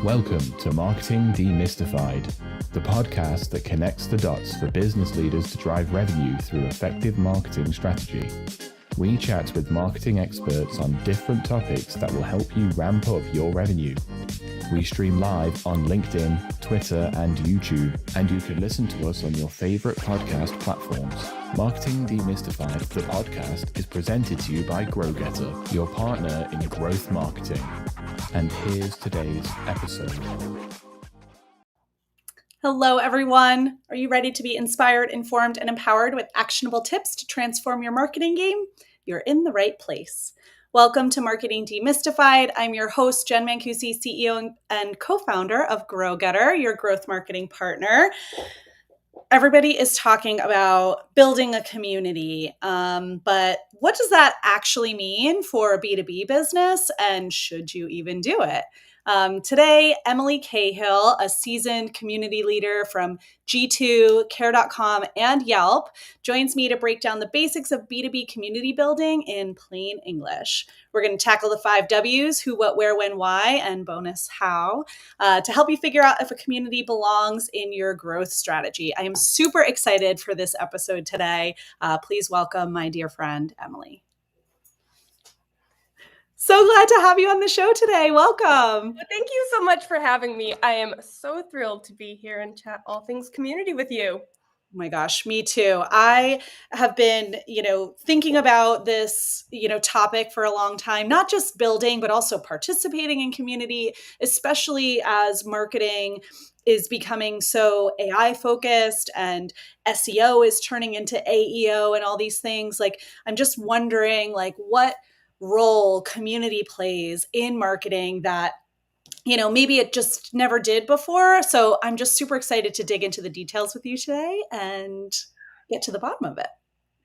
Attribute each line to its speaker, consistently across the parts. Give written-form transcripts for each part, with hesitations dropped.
Speaker 1: Welcome to Marketing Demystified, the podcast that connects the dots for business leaders to drive revenue through effective marketing strategy. We chat with marketing experts on different topics that will help you ramp up your revenue. We stream live on LinkedIn, Twitter, and YouTube, and you can listen to us on your favorite podcast platforms. Marketing Demystified, the podcast, is presented to you by GrowGetter, your partner in growth marketing. And here's today's episode.
Speaker 2: Hello, everyone. Are you ready to be inspired, informed, and empowered with actionable tips to transform your marketing game? You're in the right place. Welcome to Marketing Demystified. I'm your host, Jenn Mancusi, CEO and co-founder of GrowGetter, your growth marketing partner. Everybody is talking about building a community, but what does that actually mean for a B2B business, and should you even do it? Today, Emily Cahill, a seasoned community leader from G2, Care.com, and Yelp, joins me to break down the basics of B2B community building in plain English. We're going to tackle the 5 W's: who, what, where, when, why, and bonus how, to help you figure out if a community belongs in your growth strategy. I am super excited for this episode today. Please welcome my dear friend, Emily. So glad to have you on the show today. Welcome.
Speaker 3: Thank you so much for having me. I am so thrilled to be here and chat all things community with you.
Speaker 2: Oh my gosh, me too. I have been, thinking about this, topic for a long time, not just building, but also participating in community, especially as marketing is becoming so AI focused and SEO is turning into AEO and all these things. I'm just wondering, what role community plays in marketing that maybe it just never did before. So I'm just super excited to dig into the details with you today and get to the bottom of it.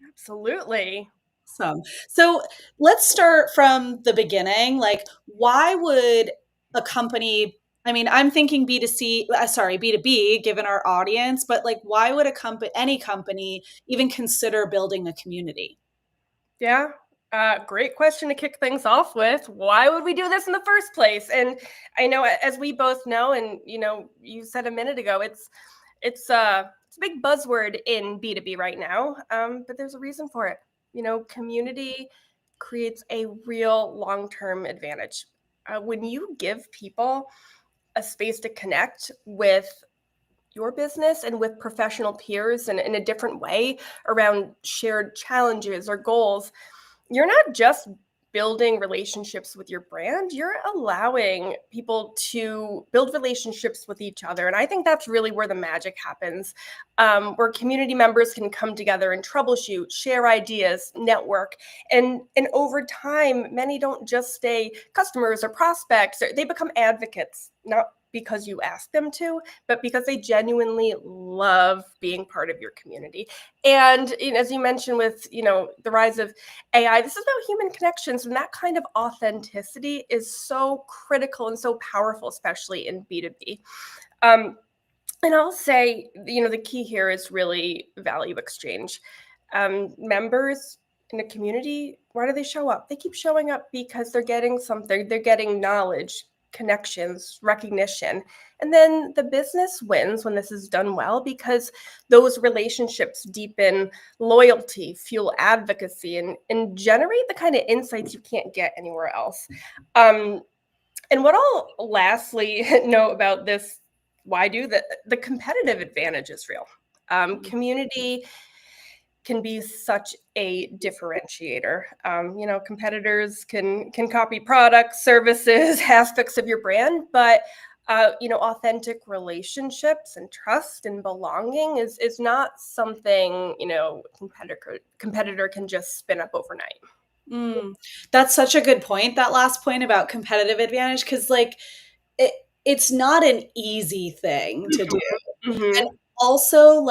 Speaker 3: Absolutely.
Speaker 2: So let's start from the beginning. Why would a company, I'm thinking B2B, given our audience, but why would any company even consider building a community?
Speaker 3: Yeah. Great question to kick things off with. Why would we do this in the first place? And I know, as we both know, and you said a minute ago, it's a big buzzword in B2B right now, but there's a reason for it. Community creates a real long-term advantage. When you give people a space to connect with your business and with professional peers and in a different way around shared challenges or goals, you're not just building relationships with your brand, you're allowing people to build relationships with each other. And I think that's really where the magic happens, where community members can come together and troubleshoot, share ideas, network. And over time, many don't just stay customers or prospects, they become advocates, not because you ask them to, but because they genuinely love being part of your community. And as you mentioned with, the rise of AI, this is about human connections, and that kind of authenticity is so critical and so powerful, especially in B2B. And I'll say, the key here is really value exchange. Members in a community, why do they show up? They keep showing up because they're getting something. They're getting knowledge, connections, recognition. And then the business wins when this is done well, because those relationships deepen loyalty, fuel advocacy, and generate the kind of insights you can't get anywhere else. And what I'll lastly know about this, why do the competitive advantage is real. Community can be such a differentiator. Competitors can copy products, services, aspects of your brand, but authentic relationships and trust and belonging is not something competitor can just spin up overnight.
Speaker 2: That's such a good point. That last point about competitive advantage, because it's not an easy thing to do, and also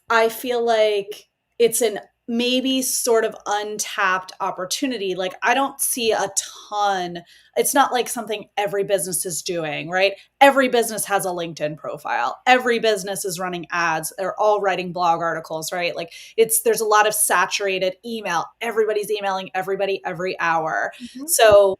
Speaker 2: I feel like it's an maybe sort of untapped opportunity. I don't see a ton. It's not like something every business is doing, right? Every business has a LinkedIn profile. Every business is running ads. They're all writing blog articles, right? There's a lot of saturated email. Everybody's emailing everybody every hour. So,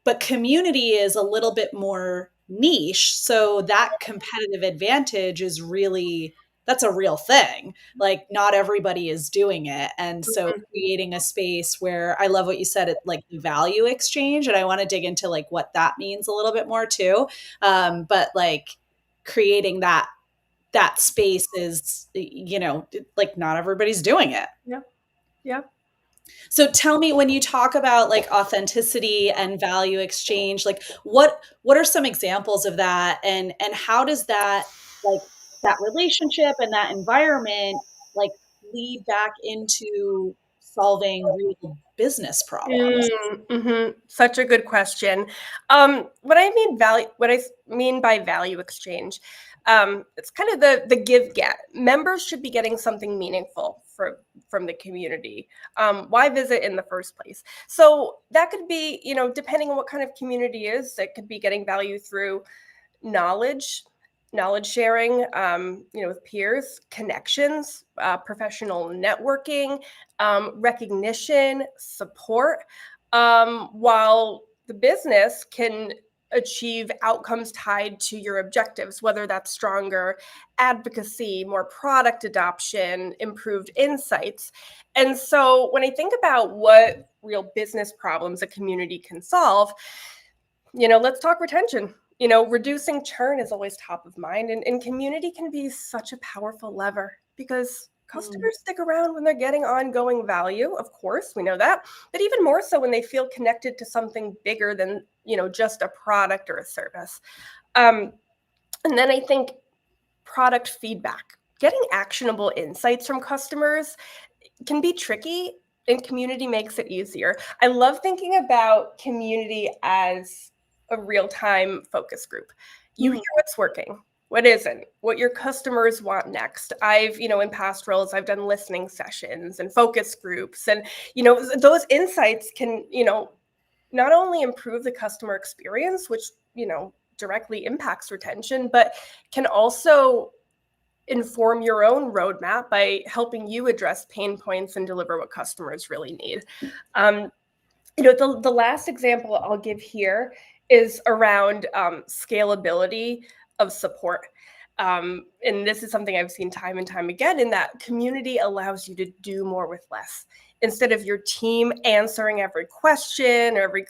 Speaker 2: but community is a little bit more niche. So that competitive advantage is really, that's a real thing. Like not everybody is doing it. And so creating a space where, I love what you said, it like the value exchange. And I want to dig into like what that means a little bit more too. But like creating that space is, like not everybody's doing it.
Speaker 3: Yeah. Yeah.
Speaker 2: So tell me, when you talk about like authenticity and value exchange, like what are some examples of that, and how does that, like that relationship and that environment, like lead back into solving real business problems?
Speaker 3: Such a good question. What I mean by value exchange, it's kind of the give get. Members should be getting something meaningful from the community. Why visit in the first place? So that could be, depending on what kind of community is, it could be getting value through knowledge sharing, with peers, connections, professional networking, recognition, support, while the business can achieve outcomes tied to your objectives, whether that's stronger advocacy, more product adoption, improved insights. And so when I think about what real business problems a community can solve, let's talk retention. Reducing churn is always top of mind, and community can be such a powerful lever because customers stick around when they're getting ongoing value. Of course, we know that, but even more so when they feel connected to something bigger than, just a product or a service. And then I think product feedback, getting actionable insights from customers can be tricky, and community makes it easier. I love thinking about community as a real-time focus group. You hear what's working, what isn't, what your customers want next. I've, in past roles, I've done listening sessions and focus groups, and, those insights can, not only improve the customer experience, which, directly impacts retention, but can also inform your own roadmap by helping you address pain points and deliver what customers really need. The last example I'll give here is around scalability of support. And this is something I've seen time and time again, in that community allows you to do more with less. Instead of your team answering every question or every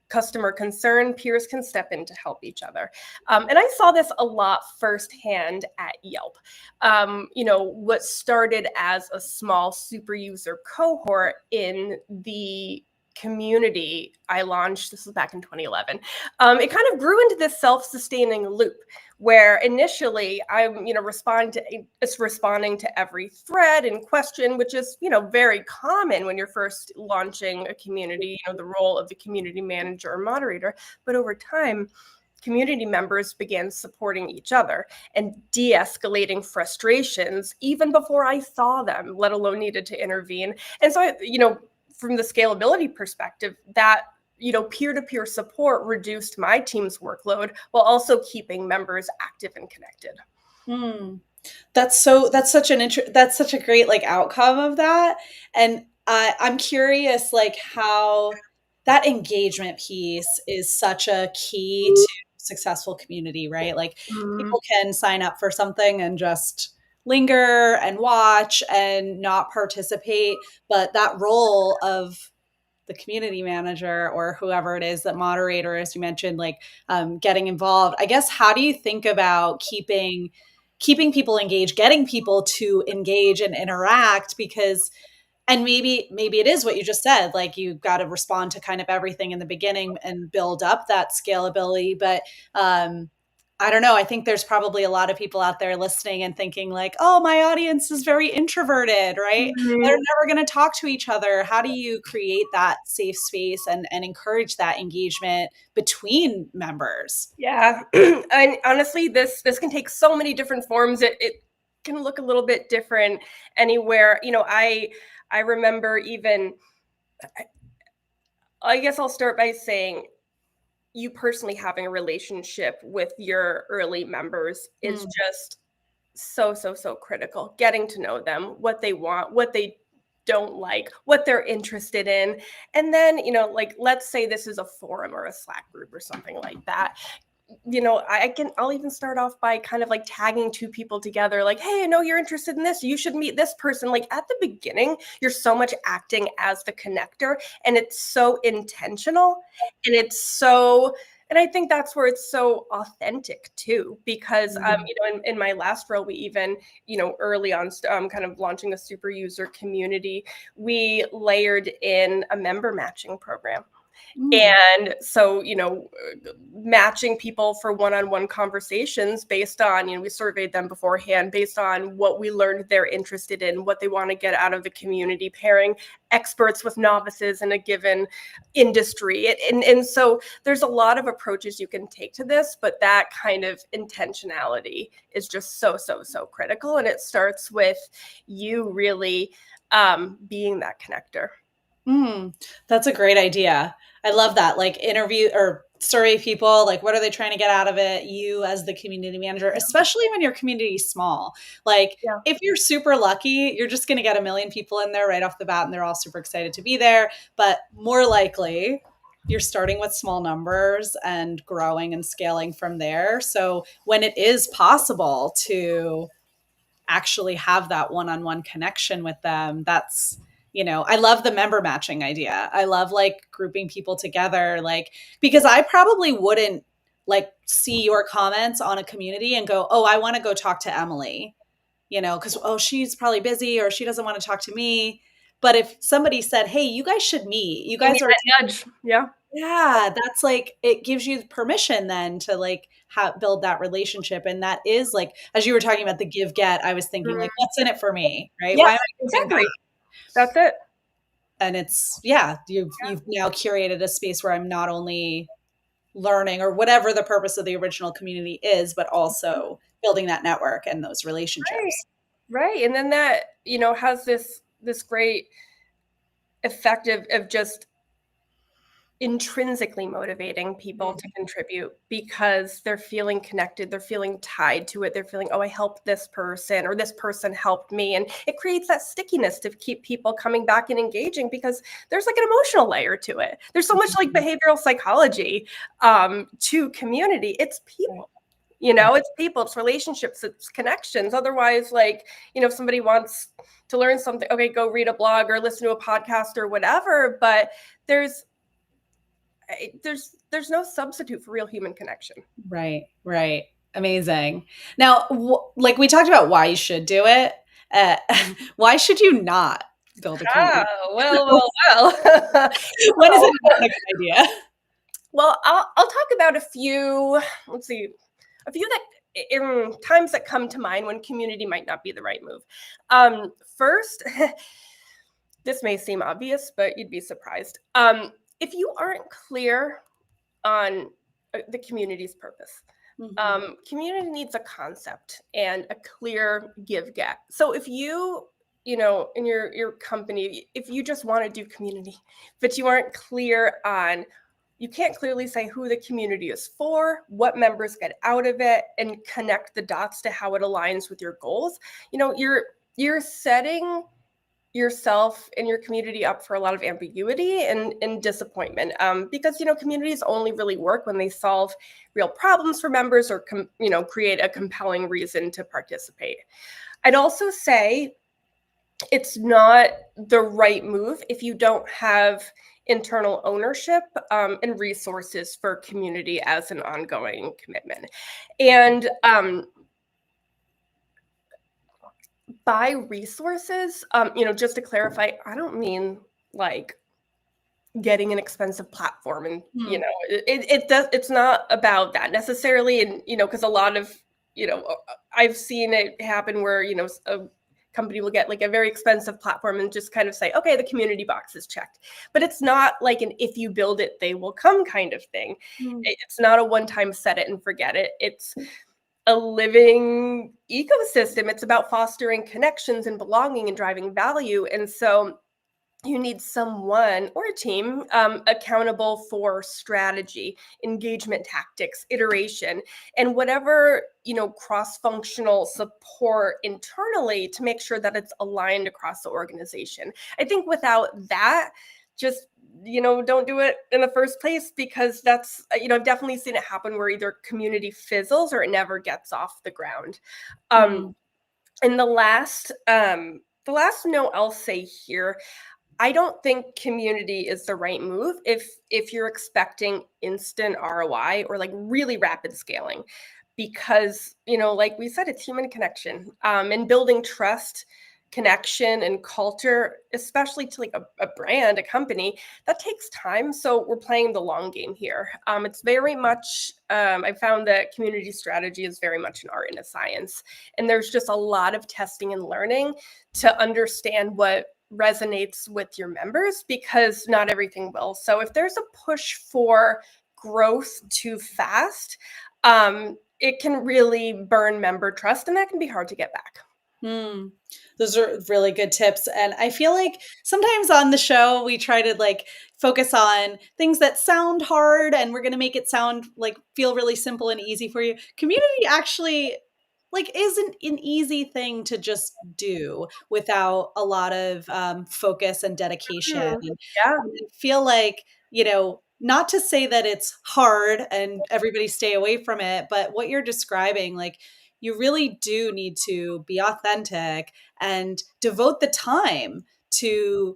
Speaker 3: customer concern, peers can step in to help each other. And I saw this a lot firsthand at Yelp. What started as a small super user cohort in the community I launched, this was back in 2011, it kind of grew into this self-sustaining loop where initially I'm, responding to every thread and question, which is, very common when you're first launching a community, the role of the community manager or moderator. But over time, community members began supporting each other and de-escalating frustrations even before I saw them, let alone needed to intervene. And so, from the scalability perspective, that peer-to-peer support reduced my team's workload while also keeping members active and connected.
Speaker 2: That's such a great like outcome of that. And I'm curious, like how that engagement piece is such a key to successful community, right? Like people can sign up for something and just linger and watch and not participate, but that role of the community manager or whoever it is, that moderator, as you mentioned, like getting involved. I guess, how do you think about keeping people engaged, getting people to engage and interact? Because, and maybe it is what you just said, like you've got to respond to kind of everything in the beginning and build up that scalability. But I don't know. I think there's probably a lot of people out there listening and thinking like, oh, my audience is very introverted, right? They're never going to talk to each other. How do you create that safe space and encourage that engagement between members?
Speaker 3: Yeah. And honestly, this can take so many different forms. It can look a little bit different anywhere. I remember even, I guess I'll start by saying, you personally having a relationship with your early members is just so critical. Getting to know them, what they want, what they don't like, what they're interested in. And then, let's say this is a forum or a Slack group or something like that. I'll even start off by kind of like tagging two people together, like, hey, I know you're interested in this. You should meet this person. Like at the beginning, you're so much acting as the connector, and it's so intentional, and and I think that's where it's so authentic too, because in my last role, we even, early on, kind of launching a super user community, we layered in a member matching program. And so, matching people for one-on-one conversations based on, we surveyed them beforehand based on what we learned they're interested in, what they want to get out of the community, pairing experts with novices in a given industry. And so there's a lot of approaches you can take to this, but that kind of intentionality is just so, so, so critical. And it starts with you really being that connector.
Speaker 2: That's a great idea. I love that. Like interview or survey people, like what are they trying to get out of it? You as the community manager, especially when your community is small. Like if you're super lucky, you're just going to get a million people in there right off the bat and they're all super excited to be there. But more likely you're starting with small numbers and growing and scaling from there. So when it is possible to actually have that one-on-one connection with them, that's, I love the member matching idea. I love like grouping people together, like, because I probably wouldn't like see your comments on a community and go, oh, I want to go talk to Emily, because, oh, she's probably busy or she doesn't want to talk to me. But if somebody said, hey, you guys should meet, you guys are
Speaker 3: nudge. Yeah.
Speaker 2: Yeah, that's like, it gives you permission then to like build that relationship. And that is like, as you were talking about the give get, I was thinking like, what's in it for me, right?
Speaker 3: Yeah,
Speaker 2: Why am I giving
Speaker 3: exactly.
Speaker 2: back?
Speaker 3: That's it.
Speaker 2: And it's, you've now curated a space where I'm not only learning or whatever the purpose of the original community is, but also building that network and those relationships.
Speaker 3: Right. And then that, has this great effect of just intrinsically motivating people to contribute because they're feeling connected, they're feeling tied to it, they're feeling, oh, I helped this person or this person helped me. And it creates that stickiness to keep people coming back and engaging because there's like an emotional layer to it. There's so much like behavioral psychology to community. It's people. It's people, it's relationships, it's connections. Otherwise, like, if somebody wants to learn something, okay, go read a blog or listen to a podcast or whatever. But there's no substitute for real human connection.
Speaker 2: Right. Amazing. Now, like we talked about why you should do it. Why should you not build a community?
Speaker 3: Well.
Speaker 2: When is it not a good idea?
Speaker 3: Well, I'll talk about a few that in times that come to mind when community might not be the right move. First, this may seem obvious, but you'd be surprised. If you aren't clear on the community's purpose, community needs a concept and a clear give-get. So if you, in your company, if you just want to do community, but you aren't clear on, you can't clearly say who the community is for, what members get out of it, and connect the dots to how it aligns with your goals, you're setting yourself and your community up for a lot of ambiguity and disappointment because communities only really work when they solve real problems for members or create a compelling reason to participate. I'd also say it's not the right move if you don't have internal ownership and resources for community as an ongoing commitment. And by resources, just to clarify, I don't mean like getting an expensive platform and it's not about that necessarily. And because a lot of I've seen it happen where a company will get like a very expensive platform and just kind of say, okay, the community box is checked, but it's not like an if you build it they will come kind of thing. It's not a one-time set it and forget it. It's a living ecosystem. It's about fostering connections and belonging and driving value. And so you need someone or a team accountable for strategy, engagement tactics, iteration, and whatever, cross-functional support internally to make sure that it's aligned across the organization. I think without that, just don't do it in the first place, because that's, I've definitely seen it happen where either community fizzles or it never gets off the ground.
Speaker 2: Mm.
Speaker 3: And the last note I'll say here, I don't think community is the right move if you're expecting instant ROI or like really rapid scaling, because like we said, it's human connection, and building trust, connection, and culture, especially to like a brand, a company, that takes time. So we're playing the long game here. It's very much, I found that community strategy is very much an art and a science, and there's just a lot of testing and learning to understand what resonates with your members, because not everything will. So if there's a push for growth too fast, it can really burn member trust, and that can be hard to get back.
Speaker 2: Those are really good tips. And I feel like sometimes on the show, we try to like focus on things that sound hard, and we're going to make it sound like feel really simple and easy for you. Community actually like isn't an easy thing to just do without a lot of focus and dedication. And
Speaker 3: Yeah.
Speaker 2: I feel like, not to say that it's hard and everybody stay away from it, but what you're describing, like you really do need to be authentic and devote the time to,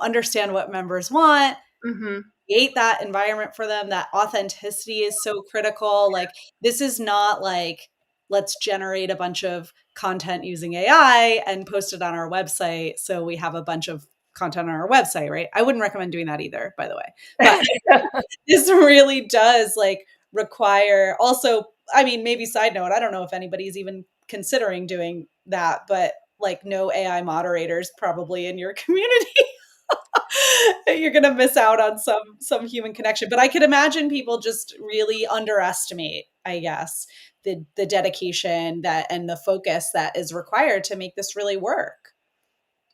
Speaker 2: understand what members want,
Speaker 3: Mm-hmm.
Speaker 2: create that environment for them. That authenticity is so critical. Like this is not like, let's generate a bunch of content using AI and post it on our website so we have a bunch of content on our website, right? I wouldn't recommend doing that either, by the way. But this really does like require also, I mean, maybe side note, I don't know if anybody's even considering doing that, but like no AI moderators probably in your community. You're going to miss out on some human connection. But I could imagine people just really underestimate, I guess, the dedication that and the focus that is required to make this really work.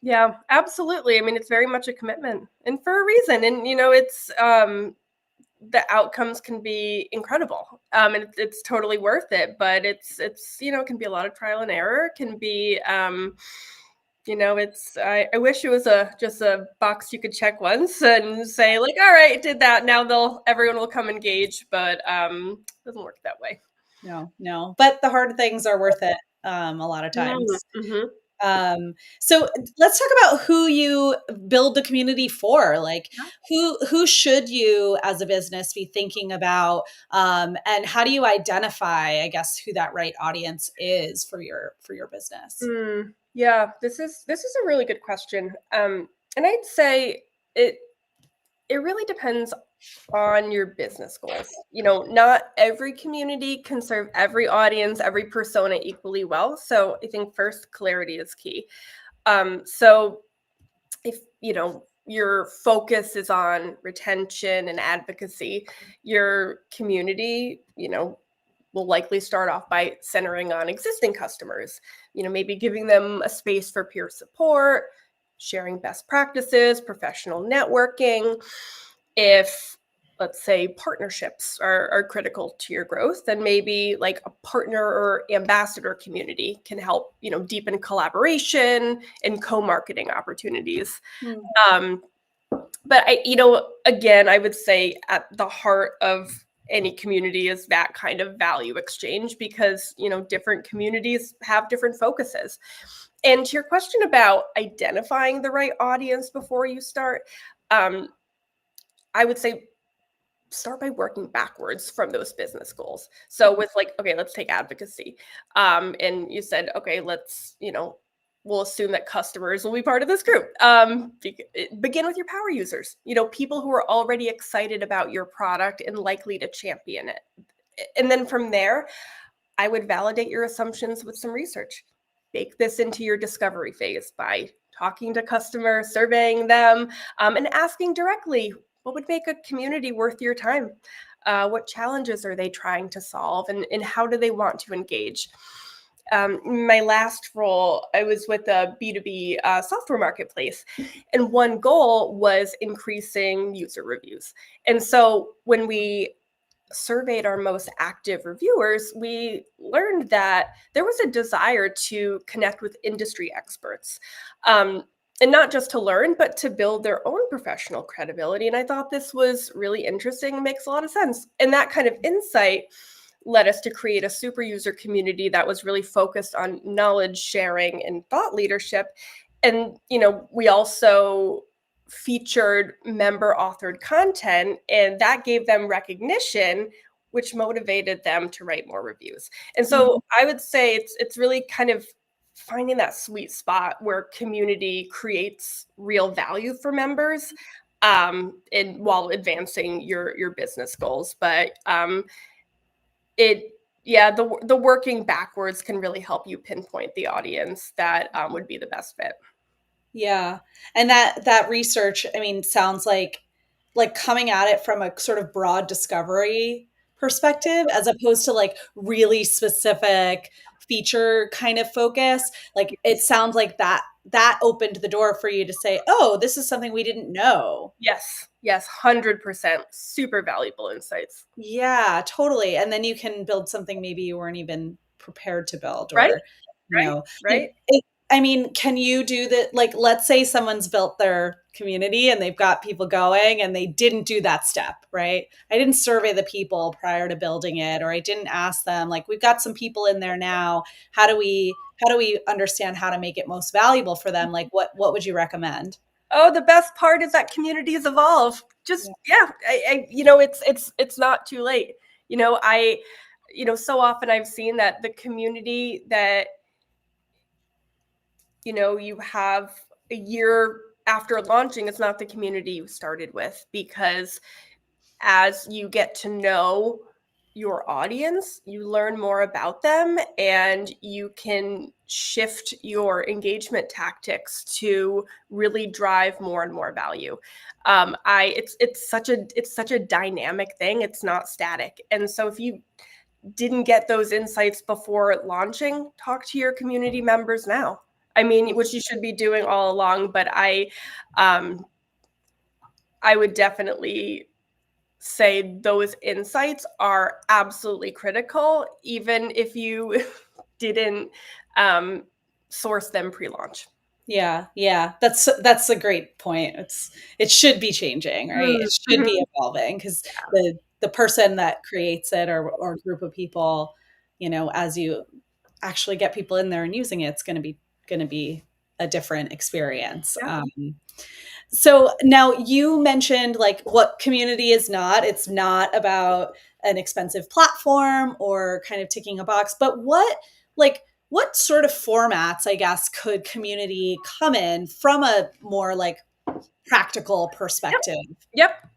Speaker 3: Yeah, absolutely. I mean, it's very much a commitment, and for a reason. And it's the outcomes can be incredible, and it's totally worth it. But it's it can be a lot of trial and error. It can be it's I wish it was just a box you could check once and say like, all right, did that. Now everyone will come engage, but it doesn't work that way.
Speaker 2: No. But the hard things are worth it a lot of times.
Speaker 3: Mm-hmm.
Speaker 2: So let's talk about who you build the community for. Like who should you as a business be thinking about? And how do you identify, I guess, who that right audience is for your business?
Speaker 3: Yeah, this is a really good question. And I'd say it really depends on your business goals. Not every community can serve every audience, every persona equally well. So I think first, clarity is key. So if your focus is on retention and advocacy, your community, will likely start off by centering on existing customers, maybe giving them a space for peer support, sharing best practices, professional networking. If, let's say, partnerships are critical to your growth, then maybe like a partner or ambassador community can help, deepen collaboration and co-marketing opportunities. But again, I would say at the heart of any community is that kind of value exchange, because, different communities have different focuses. And to your question about identifying the right audience before you start, I would say start by working backwards from those business goals. So with like, okay, let's take advocacy. And you said, okay, let's, we'll assume that customers will be part of this group. Begin with your power users, people who are already excited about your product and likely to champion it. And then from there, I would validate your assumptions with some research. Bake this into your discovery phase by talking to customers, surveying them, and asking directly, what would make a community worth your time? What challenges are they trying to solve, and how do they want to engage? My last role, I was with a B2B software marketplace, and one goal was increasing user reviews. And so when we surveyed our most active reviewers, we learned that there was a desire to connect with industry experts. and not just to learn, but to build their own professional credibility. And I thought this was really interesting and makes a lot of sense. And that kind of insight led us to create a super user community that was really focused on knowledge sharing and thought leadership. And, we also featured member authored content, and that gave them recognition, which motivated them to write more reviews. And so I would say it's really kind of finding that sweet spot where community creates real value for members, and while advancing your business goals. But the working backwards can really help you pinpoint the audience that would be the best fit.
Speaker 2: Yeah. And that research, I mean, sounds like coming at it from a sort of broad discovery perspective, as opposed to like really specific feature kind of focus. Like it sounds like that opened the door for you to say, oh, this is something we didn't know.
Speaker 3: Yes, 100%. Super valuable insights.
Speaker 2: Yeah, totally. And then you can build something maybe you weren't even prepared to build,
Speaker 3: Right,
Speaker 2: or,
Speaker 3: right.
Speaker 2: I mean, can you do that? Like, let's say someone's built their community and they've got people going and they didn't do that step, right? I didn't survey the people prior to building it, or I didn't ask them, like, we've got some people in there now. How do we understand how to make it most valuable for them? Like, what would you recommend?
Speaker 3: Oh, the best part is that communities evolve. Just it's not too late. So often I've seen that the community that you have a year after launching, it's not the community you started with, because as you get to know your audience, you learn more about them, and you can shift your engagement tactics to really drive more and more value. It's such a dynamic thing. It's not static. And so if you didn't get those insights before launching, talk to your community members now. I mean, which you should be doing all along, but I would definitely say those insights are absolutely critical, even if you didn't source them pre-launch.
Speaker 2: Yeah, that's a great point. It should be changing, right? It should be evolving, because the person that creates it, or group of people, as you actually get people in there and using it, it's going to be a different experience.
Speaker 3: Yeah.
Speaker 2: So now you mentioned like what community is not. It's not about an expensive platform or kind of ticking a box, but what sort of formats, I guess, could community come in from a more like practical perspective?
Speaker 3: Yep.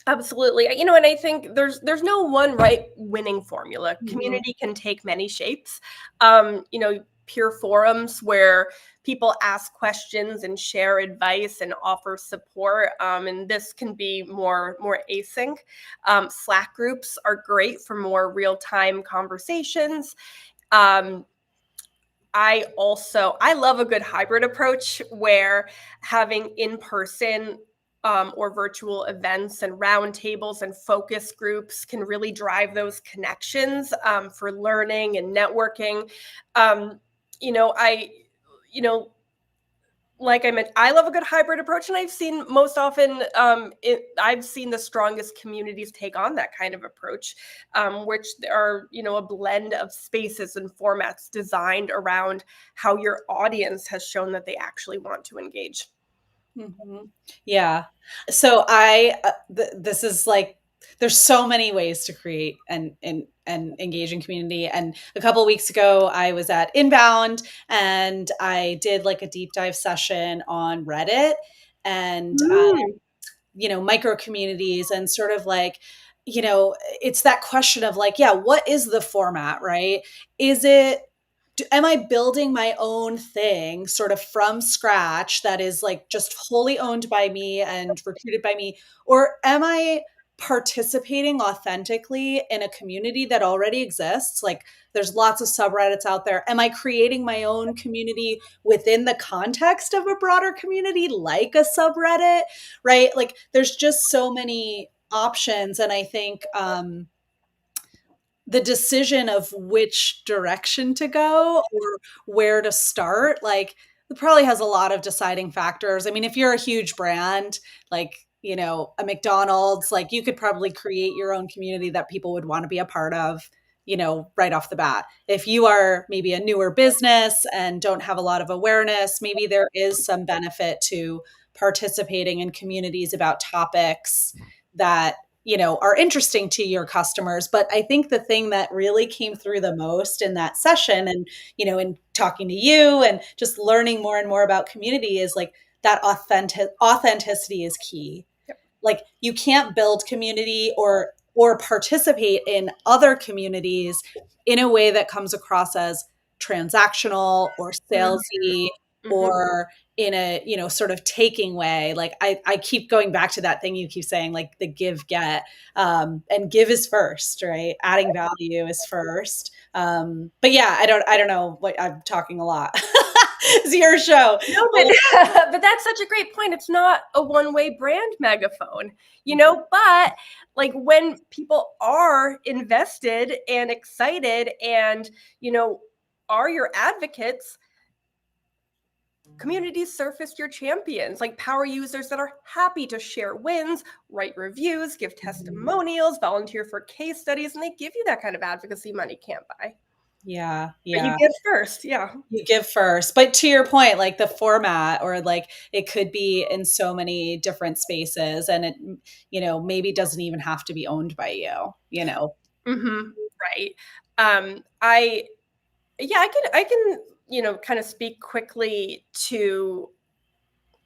Speaker 3: Absolutely. And I think there's no one right winning formula.
Speaker 2: Mm-hmm.
Speaker 3: Community can take many shapes. Peer forums where people ask questions and share advice and offer support. And this can be more async. Slack groups are great for more real-time conversations. I love a good hybrid approach where having in-person or virtual events and roundtables and focus groups can really drive those connections for learning and networking. Like I mentioned, I love a good hybrid approach, and I've seen most often, I've seen the strongest communities take on that kind of approach, which are, a blend of spaces and formats designed around how your audience has shown that they actually want to engage.
Speaker 2: Mm-hmm. Yeah. So this is like, there's so many ways to create an engaging community. And a couple of weeks ago, I was at Inbound and I did like a deep dive session on Reddit and, micro communities, and sort of like, it's that question of like, yeah, what is the format, right? Am I building my own thing sort of from scratch that is like just wholly owned by me and recruited by me? Or am I participating authentically in a community that already exists? Like there's lots of subreddits out there. Am I creating my own community within the context of a broader community, like a subreddit, right? Like there's just so many options. And I think, the decision of which direction to go or where to start, like it probably has a lot of deciding factors. I mean, if you're a huge brand, like, a McDonald's, like you could probably create your own community that people would want to be a part of, right off the bat. If you are maybe a newer business and don't have a lot of awareness, maybe there is some benefit to participating in communities about topics that, are interesting to your customers. But I think the thing that really came through the most in that session and, in talking to you and just learning more and more about community is like that authenticity is key.
Speaker 3: Yep.
Speaker 2: Like you can't build community or participate in other communities in a way that comes across as transactional or salesy or in a, sort of taking way. Like I keep going back to that thing you keep saying, like the give get, and give is first, right? Adding value is first. But yeah, I don't know what I'm talking a lot. It's your show.
Speaker 3: No, but that's such a great point. It's not a one-way brand megaphone, but like when people are invested and excited and, are your advocates, communities surface your champions, like power users that are happy to share wins, write reviews, give testimonials, volunteer for case studies, and they give you that kind of advocacy money can't buy.
Speaker 2: Yeah.
Speaker 3: But you give first. Yeah.
Speaker 2: You give first. But to your point, like the format or like it could be in so many different spaces and it, maybe doesn't even have to be owned by you,
Speaker 3: Right. I can, kind of speak quickly to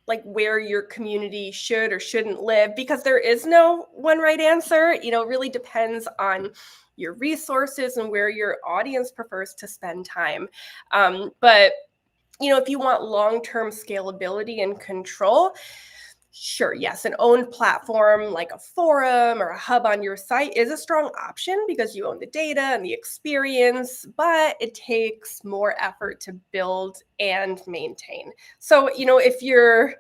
Speaker 3: like where your community should or shouldn't live because there is no one right answer. It really depends on your resources and where your audience prefers to spend time. But, if you want long-term scalability and control, sure, yes, an owned platform like a forum or a hub on your site is a strong option because you own the data and the experience, but it takes more effort to build and maintain. So, if you're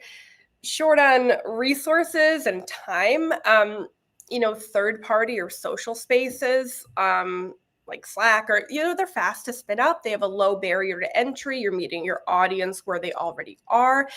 Speaker 3: short on resources and time, third party or social spaces, like Slack or, they're fast to spin up. They have a low barrier to entry. You're meeting your audience where they already are.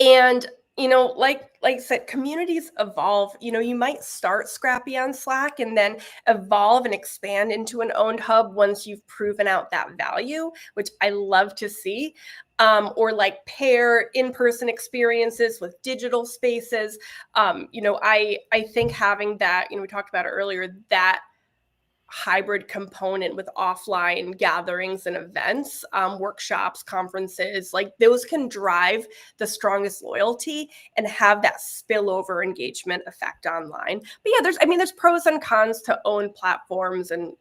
Speaker 3: And, like I said, communities evolve. You might start scrappy on Slack and then evolve and expand into an owned hub once you've proven out that value, which I love to see. Or like pair in-person experiences with digital spaces. I think having that, we talked about it earlier, that hybrid component with offline gatherings and events, workshops, conferences, like those can drive the strongest loyalty and have that spillover engagement effect online. But yeah, there's pros and cons to own platforms and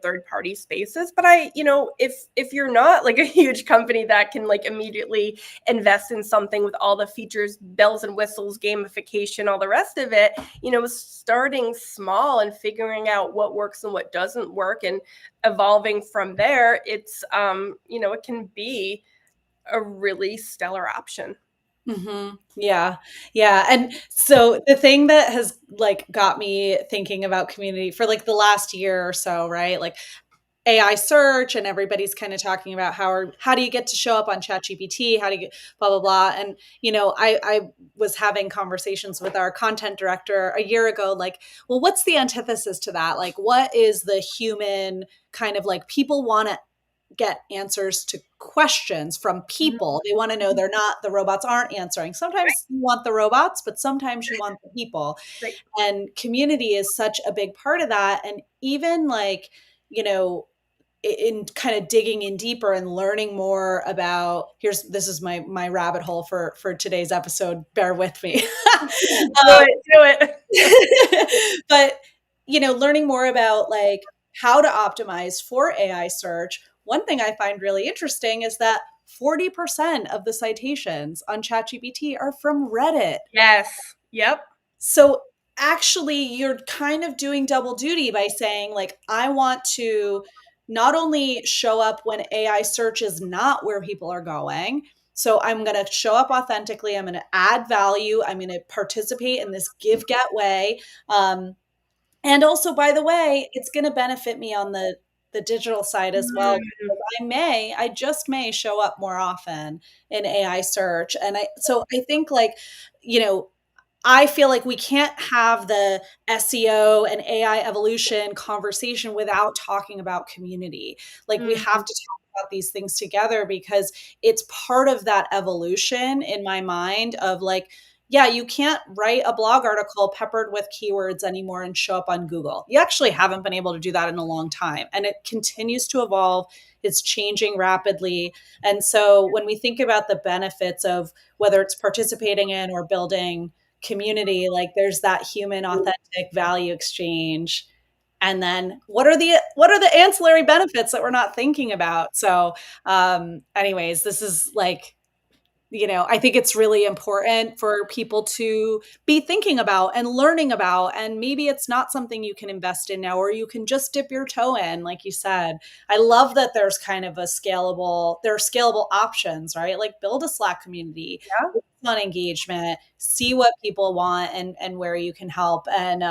Speaker 3: third party spaces. But if you're not like a huge company that can like immediately invest in something with all the features, bells and whistles, gamification, all the rest of it, starting small and figuring out what works and what doesn't work and evolving from there, it's it can be a really stellar option.
Speaker 2: Yeah. And so the thing that has like got me thinking about community for like the last year or so, right? Like AI search and everybody's kind of talking about how do you get to show up on ChatGPT? How do you get blah, blah, blah. And, I was having conversations with our content director a year ago, like, well, what's the antithesis to that? Like, what is the human kind of like people want to get answers to questions from people. They want to know the robots aren't answering. Sometimes you want the robots, but sometimes you want the people.
Speaker 3: Right.
Speaker 2: And community is such a big part of that. And even like, in kind of digging in deeper and learning more about this is my rabbit hole for today's episode. Bear with me.
Speaker 3: Do it.
Speaker 2: But, learning more about like how to optimize for AI search. One thing I find really interesting is that 40% of the citations on ChatGPT are from Reddit.
Speaker 3: Yes. Yep.
Speaker 2: So actually, you're kind of doing double duty by saying, like, I want to not only show up when AI search is not where people are going. So I'm going to show up authentically. I'm going to add value. I'm going to participate in this give-get way. And also, by the way, it's going to benefit me on the the digital side as well. I just may show up more often in AI search. And I think like, you know, I feel like we can't have the SEO and AI evolution conversation without talking about community. Like we have to talk about these things together because it's part of that evolution in my mind of like, yeah, you can't write a blog article peppered with keywords anymore and show up on Google. You actually haven't been able to do that in a long time. And it continues to evolve. It's changing rapidly. And so when we think about the benefits of whether it's participating in or building community, like there's that human authentic value exchange. And then what are the ancillary benefits that we're not thinking about? So anyways, this is like, I think it's really important for people to be thinking about and learning about. And maybe it's not something you can invest in now, or you can just dip your toe in, like you said. I love that there's kind of there are scalable options, right? Like build a Slack community, on engagement, see what people want and where you can help. And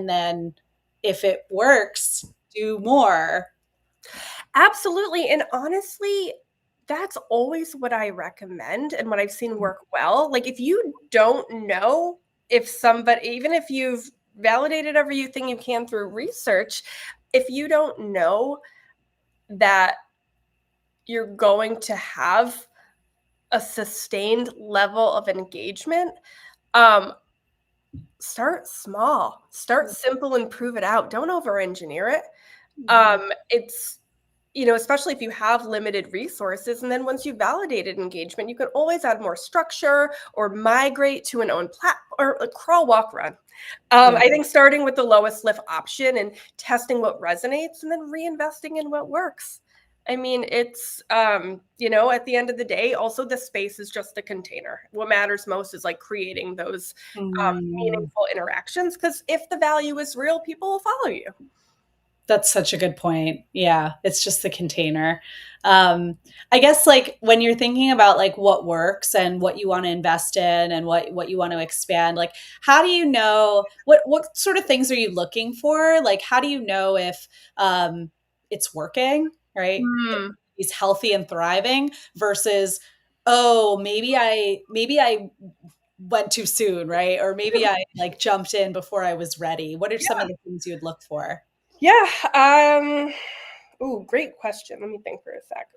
Speaker 2: then if it works, do more.
Speaker 3: Absolutely. And honestly, that's always what I recommend and what I've seen work well. Like if you don't know if somebody, even if you've validated everything you can through research, if you don't know that you're going to have a sustained level of engagement, start small, start simple and prove it out. Don't over engineer it. It's, especially if you have limited resources. And then once you've validated engagement, you can always add more structure or migrate to an own platform or a crawl, walk, run. I think starting with the lowest lift option and testing what resonates and then reinvesting in what works. I mean, it's, at the end of the day, also the space is just the container. What matters most is like creating those meaningful interactions, because if the value is real, people will follow you.
Speaker 2: That's such a good point. Yeah, it's just the container. I guess like when you're thinking about like what works and what you want to invest in and what you want to expand, like how do you know what sort of things are you looking for? Like how do you know if it's working, right? If he's healthy and thriving versus, oh, maybe I went too soon, right? Or maybe I like jumped in before I was ready. What are some of the things you would look for?
Speaker 3: Yeah. Great question. Let me think for a sec.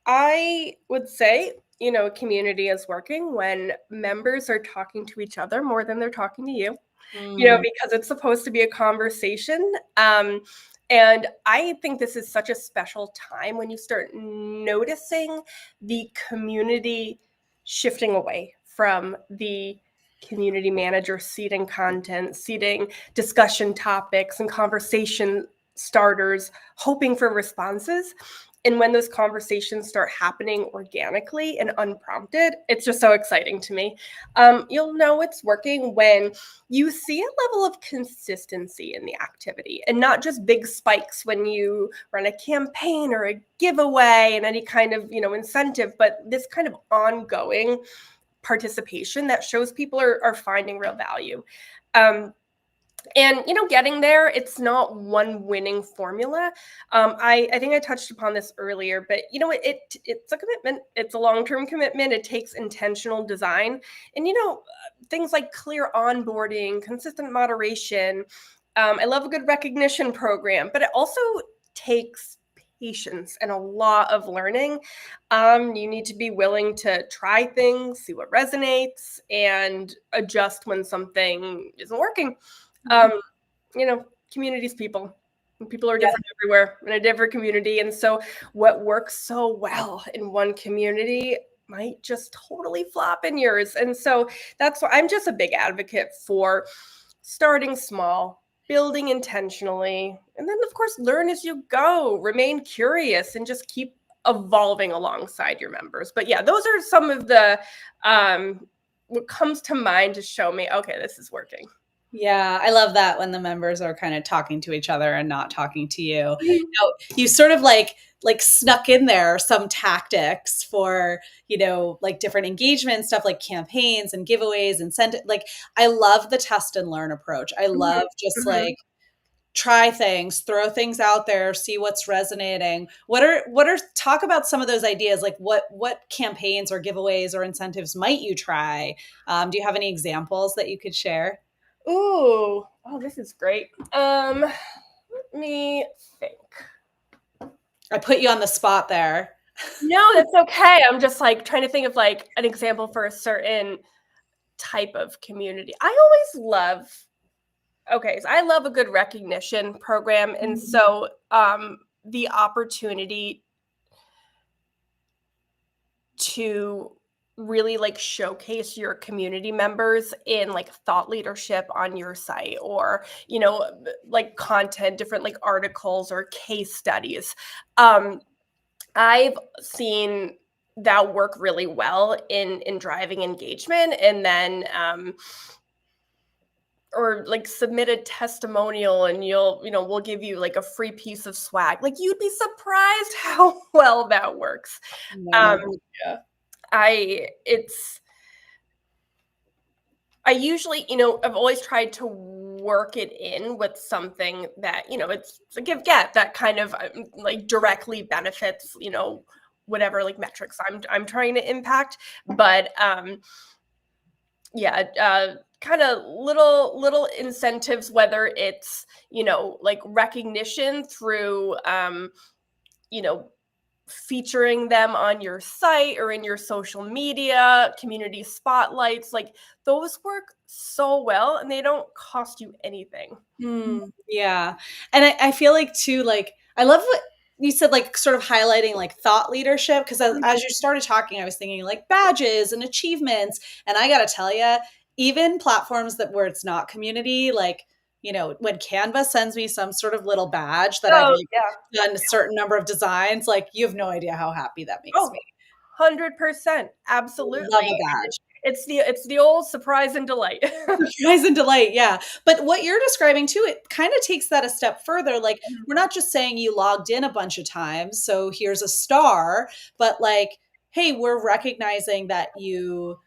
Speaker 3: I would say, a community is working when members are talking to each other more than they're talking to you, because it's supposed to be a conversation. And I think this is such a special time when you start noticing the community shifting away from the community manager seeding content, seeding discussion topics and conversation starters, hoping for responses. And when those conversations start happening organically and unprompted, it's just so exciting to me. You'll know it's working when you see a level of consistency in the activity and not just big spikes when you run a campaign or a giveaway and any kind of, incentive, but this kind of ongoing participation that shows people are finding real value. And, getting there, it's not one winning formula. I think I touched upon this earlier, but, it's a commitment. It's a long-term commitment. It takes intentional design and, things like clear onboarding, consistent moderation. I love a good recognition program, but it also takes patience and a lot of learning. You need to be willing to try things, see what resonates, and adjust when something isn't working. Communities, people are different everywhere in a different community. And so what works so well in one community might just totally flop in yours. And so that's why I'm just a big advocate for starting small, building intentionally, and then of course, learn as you go, remain curious, and just keep evolving alongside your members. But yeah, those are some of the, what comes to mind to show me, okay, this is working.
Speaker 2: Yeah, I love that when the members are kind of talking to each other and not talking to you. You sort of like snuck in there some tactics for, like different engagement stuff like campaigns and giveaways and I love the test and learn approach. I love just like try things, throw things out there, see what's resonating. Talk about some of those ideas, like what campaigns or giveaways or incentives might you try? Do you have any examples that you could share?
Speaker 3: Ooh, oh, this is great. Let me think.
Speaker 2: I put you on the spot there.
Speaker 3: No, that's okay. I'm just like trying to think of like an example for a certain type of community. So I love a good recognition program. And so the opportunity to really like showcase your community members in like thought leadership on your site, or like content, different like articles or case studies. I've seen that work really well in driving engagement. And then or like submit a testimonial and we'll give you like a free piece of swag. Like, you'd be surprised how well that works.
Speaker 2: No.
Speaker 3: Yeah. I usually, I've always tried to work it in with something that, it's a give get that kind of like directly benefits, whatever like metrics I'm trying to impact. But kind of little incentives, whether it's, like recognition through, featuring them on your site or in your social media, community spotlights, like those work so well and they don't cost you anything.
Speaker 2: Yeah. And I feel like too, like, I love what you said, like sort of highlighting like thought leadership. Cause as you started talking, I was thinking like badges and achievements. And I got to tell you, even platforms where it's not community, like, when Canva sends me some sort of little badge that I've
Speaker 3: Oh,
Speaker 2: like,
Speaker 3: yeah.
Speaker 2: done a certain number of designs, like you have no idea how happy that makes
Speaker 3: Oh,
Speaker 2: me.
Speaker 3: 100%. Absolutely.
Speaker 2: Love a badge.
Speaker 3: It's the old surprise and delight.
Speaker 2: Surprise and delight, yeah. But what you're describing too, it kind of takes that a step further. Like, we're not just saying you logged in a bunch of times, so here's a star, but like, hey, we're recognizing that you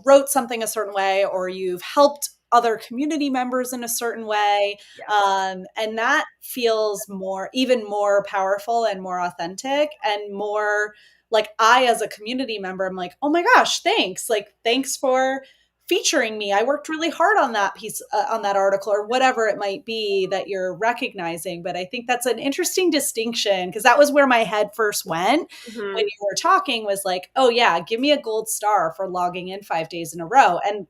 Speaker 2: wrote something a certain way, or you've helped other community members in a certain way.
Speaker 3: Yeah.
Speaker 2: And that feels even more powerful and more authentic and more like, I, as a community member, I'm like, oh my gosh, thanks. Like, thanks for featuring me. I worked really hard on that piece, on that article, or whatever it might be that you're recognizing. But I think that's an interesting distinction, because that was where my head first went when you were talking, was like, oh yeah, give me a gold star for logging in 5 days in a row. And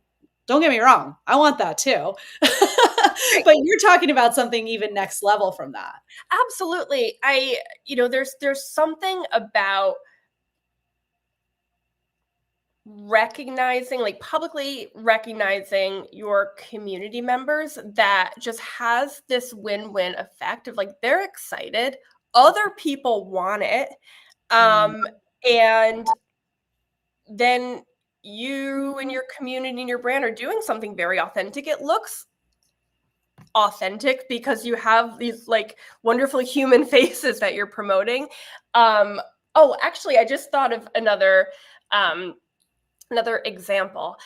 Speaker 2: don't get me wrong, I want that too. But you're talking about something even next level from that.
Speaker 3: Absolutely. There's something about like publicly recognizing your community members that just has this win-win effect of like, they're excited, other people want it, and then you and your community and your brand are doing something very authentic. It looks authentic because you have these like wonderful human faces that you're promoting. Actually, I just thought of another example.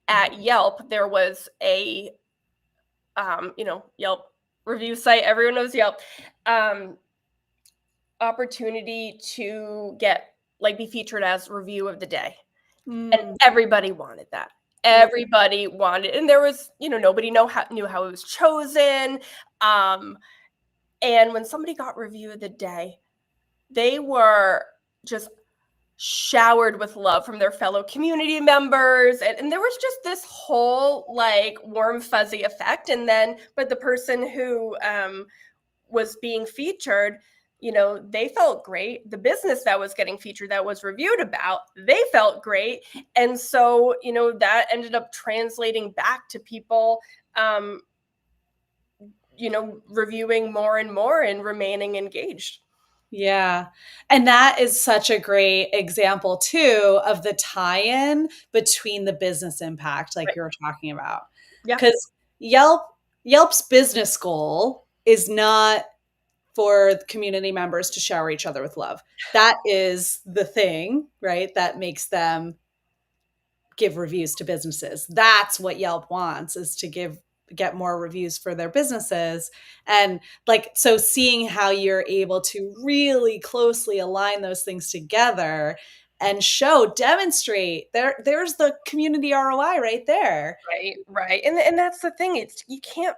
Speaker 3: At Yelp, there was a Yelp review site, everyone knows Yelp, opportunity to be featured as review of the day. And everybody wanted that. Everybody wanted, and there was, nobody knew how it was chosen. And when somebody got review of the day, they were just showered with love from their fellow community members. And there was just this whole like warm, fuzzy effect. And then, but the person who was being featured, they felt great. The business that was getting featured, that was reviewed about, they felt great. And so, that ended up translating back to people, reviewing more and more and remaining engaged.
Speaker 2: Yeah. And that is such a great example too of the tie-in between the business impact, like you were talking about.
Speaker 3: Yeah.
Speaker 2: Because Yelp's business goal is not for community members to shower each other with love. That is the thing, right? That makes them give reviews to businesses. That's what Yelp wants, is to give get more reviews for their businesses. And like, so seeing how you're able to really closely align those things together and demonstrate there's the community ROI right there.
Speaker 3: Right. And that's the thing. It's you can't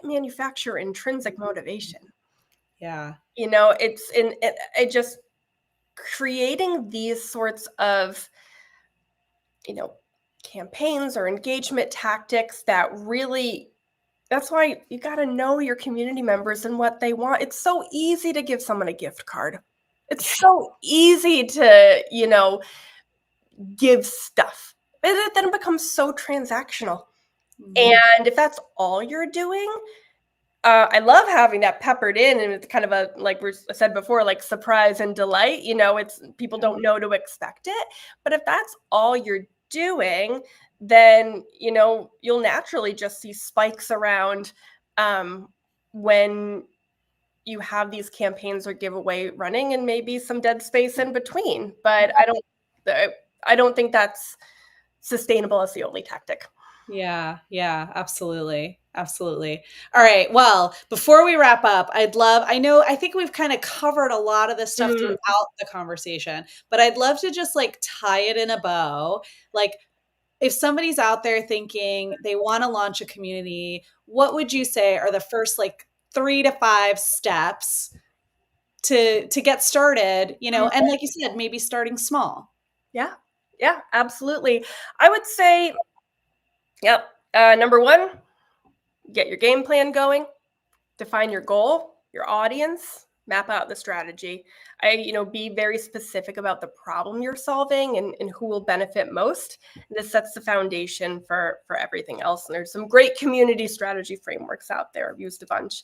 Speaker 3: manufacture intrinsic motivation.
Speaker 2: Yeah.
Speaker 3: It's in it just creating these sorts of, campaigns or engagement tactics that really, that's why you got to know your community members and what they want. It's so easy to give someone a gift card. It's so easy to, give stuff. It then becomes so transactional. And if that's all you're doing, I love having that peppered in, and it's kind of a, like we said before, like surprise and delight. It's people don't know to expect it. But if that's all you're doing, then you'll naturally just see spikes around when you have these campaigns or giveaway running, and maybe some dead space in between. But I don't think that's sustainable as the only tactic.
Speaker 2: Yeah, absolutely. Absolutely. All right. Well, before we wrap up, I think we've kind of covered a lot of this stuff throughout the conversation, but I'd love to just like tie it in a bow. Like, if somebody's out there thinking they want to launch a community, what would you say are the first like 3 to 5 steps to get started, and like you said, maybe starting small?
Speaker 3: Yeah, absolutely. I would say, yep. Number 1, get your game plan going, define your goal, your audience, map out the strategy. Be very specific about the problem you're solving and who will benefit most. This sets the foundation for everything else. And there's some great community strategy frameworks out there. I've used a bunch.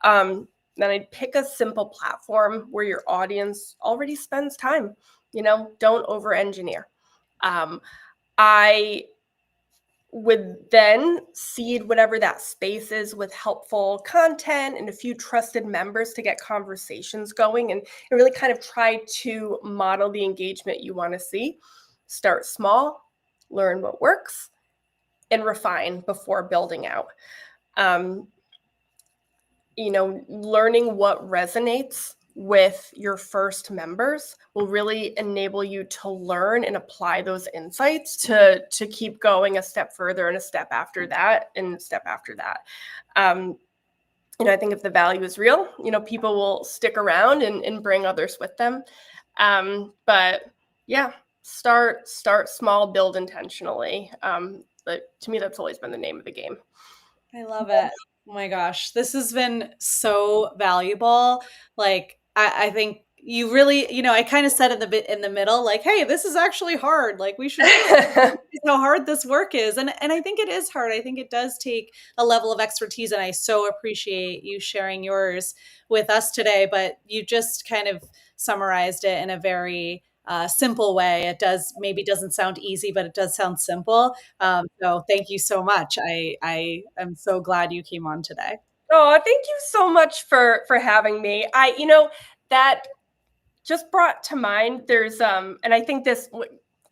Speaker 3: Then I'd pick a simple platform where your audience already spends time. Don't over-engineer. I would then seed whatever that space is with helpful content and a few trusted members to get conversations going, and really kind of try to model the engagement you want to see. Start small, learn what works, and refine before building out. Learning what resonates with your first members will really enable you to learn and apply those insights to keep going a step further and a step after that and a step after that. I think if the value is real, people will stick around and bring others with them. But yeah, start small, build intentionally. But to me, that's always been the name of the game.
Speaker 2: I love it. Oh my gosh, this has been so valuable. Like, I think you really, I kind of said in the middle, like, hey, this is actually hard. Like, we should know how hard this work is. And I think it is hard. I think it does take a level of expertise. And I so appreciate you sharing yours with us today. But you just kind of summarized it in a very simple way. It doesn't sound easy, but it does sound simple. So thank you so much. I am so glad you came on today.
Speaker 3: Oh, thank you so much for having me. That just brought to mind, there's and I think this,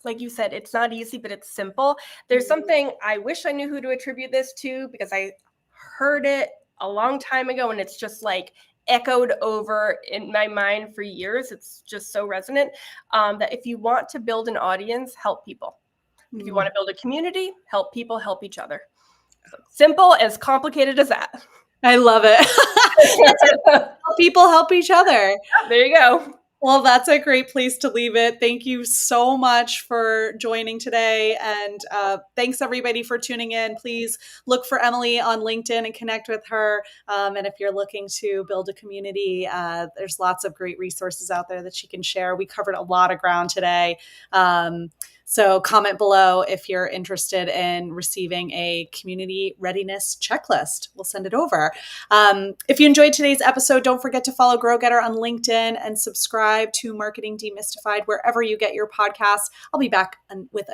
Speaker 3: like you said, it's not easy, but it's simple. There's something I wish I knew who to attribute this to, because I heard it a long time ago and it's just like echoed over in my mind for years. It's just so resonant, that if you want to build an audience, help people. If you want to build a community, help people, help each other. So simple, as complicated as that.
Speaker 2: I love it. Help people help each other.
Speaker 3: There you go.
Speaker 2: Well, that's a great place to leave it. Thank you so much for joining today. And thanks everybody for tuning in. Please look for Emily on LinkedIn and connect with her. And if you're looking to build a community, there's lots of great resources out there that she can share. We covered a lot of ground today. So comment below if you're interested in receiving a community readiness checklist. We'll send it over. If you enjoyed today's episode, don't forget to follow GrowGetter on LinkedIn and subscribe to Marketing Demystified wherever you get your podcasts. I'll be back with